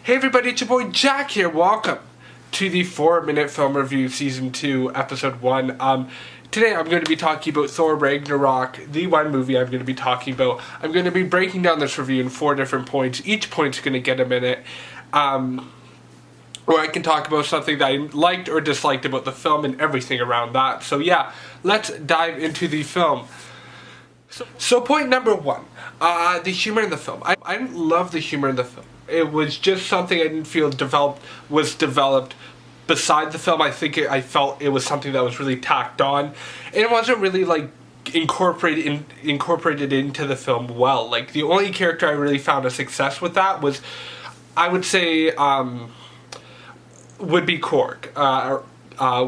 Hey everybody, it's your boy Jack here. Welcome to the 4-Minute Film Review Season 2, Episode 1. Today I'm going to be talking about Thor Ragnarok, the one movie I'm going to be talking about. I'm going to be breaking down this review in 4 different points. Each point's going to get a minute. Where I can talk about something that I liked or disliked about the film and everything around that. So yeah, let's dive into the film. So point number 1, the humor in the film. I didn't love the humor in the film. It was just something I didn't feel was developed beside the film. I felt it was something that was really tacked on, and it wasn't really like incorporated into the film well. Like the only character I really found a success with that was, I would say, would be Korg,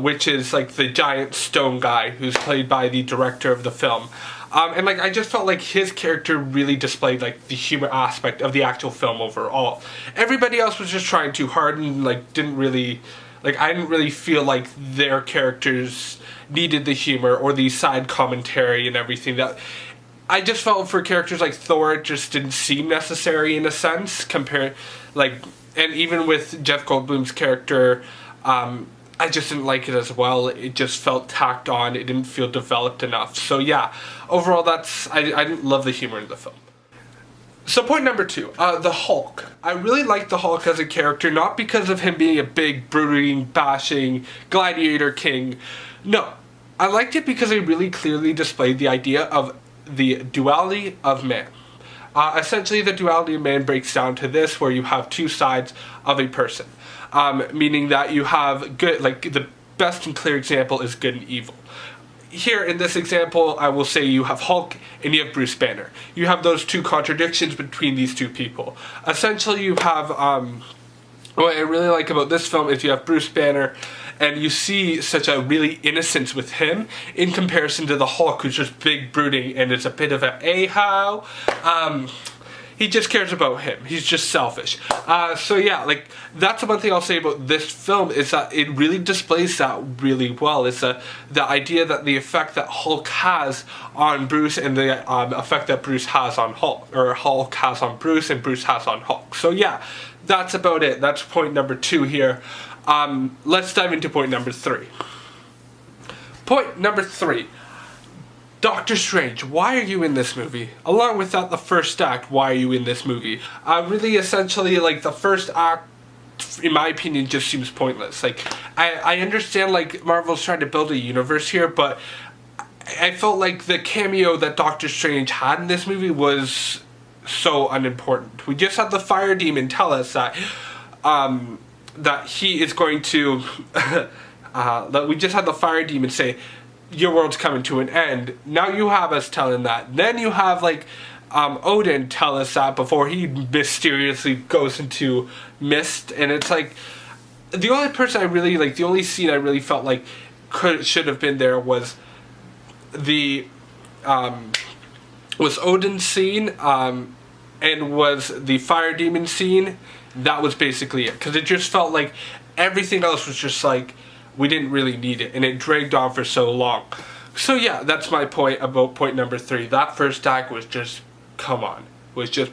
which is like the giant stone guy who's played by the director of the film. And like I just felt like his character really displayed like the humor aspect of the actual film overall. Everybody else was just trying too hard and like I didn't really feel like their characters needed the humor or the side commentary and everything. That I just felt for characters like Thor, it just didn't seem necessary in a sense and even with Jeff Goldblum's character, I just didn't like it as well. It just felt tacked on. It didn't feel developed enough. So yeah, overall I didn't love the humor in the film. So point number 2, the Hulk. I really liked the Hulk as a character, not because of him being a big, brooding, bashing, gladiator king. No, I liked it because it really clearly displayed the idea of the duality of man. Essentially, the duality of man breaks down to this, where you have two sides of a person. Meaning that you have good, like the best and clear example is good and evil. Here in this example, I will say you have Hulk and you have Bruce Banner. You have those two contradictions between these two people. Essentially, you have, what I really like about this film is you have Bruce Banner, and you see such a really innocence with him in comparison to the Hulk, who's just big, brooding, and is a bit of a a-how. He just cares about him. He's just selfish. So yeah, like that's the one thing I'll say about this film is that it really displays that really well. It's the idea that the effect that Hulk has on Bruce and the effect that Bruce has on Hulk, or Hulk has on Bruce and Bruce has on Hulk. So yeah, that's about it. That's point number 2 here. Let's dive into point number 3. Point number 3. Doctor Strange, why are you in this movie? Along with that, the first act, why are you in this movie? Really, essentially, like, the first act, in my opinion, just seems pointless. Like, I understand, like, Marvel's trying to build a universe here, but I felt like the cameo that Doctor Strange had in this movie was so unimportant. We just had the fire demon tell us that, that he is going to, that we just had the fire demon say, your world's coming to an end. Now you have us telling that. Then you have like Odin tell us that before he mysteriously goes into mist, and it's like the only person I really like, the only scene I really felt like should have been there was the was Odin's scene and was the fire demon scene. That was basically it, because it just felt like everything else was just like, we didn't really need it, and it dragged on for so long. So yeah, that's my point about point number 3. That first act was just, was just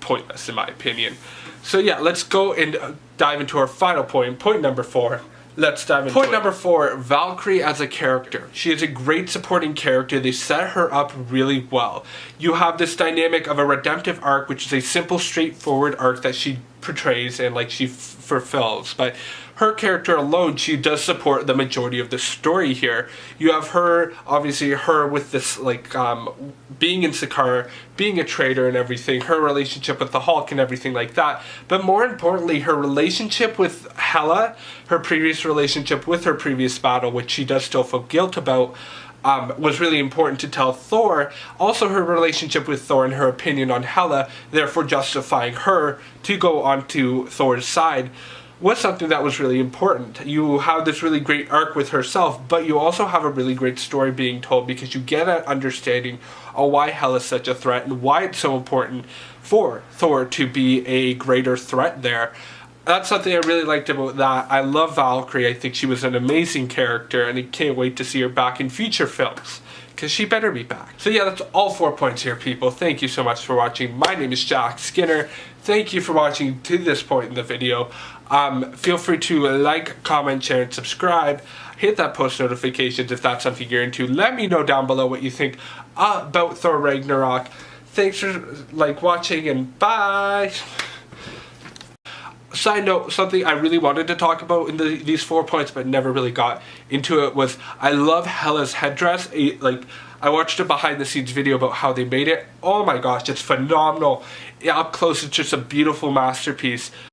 pointless in my opinion. So yeah, let's go and dive into our final point, point number 4. Let's dive into point number 4, Valkyrie as a character. She is a great supporting character. They set her up really well. You have this dynamic of a redemptive arc, which is a simple, straightforward arc that she portrays and like she fulfills. But her character alone, she does support the majority of the story here. You have her, obviously her with this like being in Sakaar, being a traitor and everything, her relationship with the Hulk and everything like that. But more importantly, her relationship with Hela, her previous relationship with her previous battle, which she does still feel guilt about, was really important to tell Thor. Also her relationship with Thor and her opinion on Hela, therefore justifying her to go onto Thor's side, was something that was really important. You have this really great arc with herself, but you also have a really great story being told, because you get an understanding of why Hela is such a threat and why it's so important for Thor to be a greater threat there. That's something I really liked about that. I love Valkyrie. I think she was an amazing character, and I can't wait to see her back in future films, because she better be back. So yeah, that's all 4 points here, people. Thank you so much for watching. My name is Jack Skinner. Thank you for watching to this point in the video. Feel free to like, comment, share, and subscribe. Hit that post notifications if that's something you're into. Let me know down below what you think about Thor Ragnarok. Thanks for watching, and bye. Side note, something I really wanted to talk about in these 4 points but never really got into it was I love Hela's headdress. I watched a behind the scenes video about how they made it. Oh my gosh, it's phenomenal. Up close, it's just a beautiful masterpiece.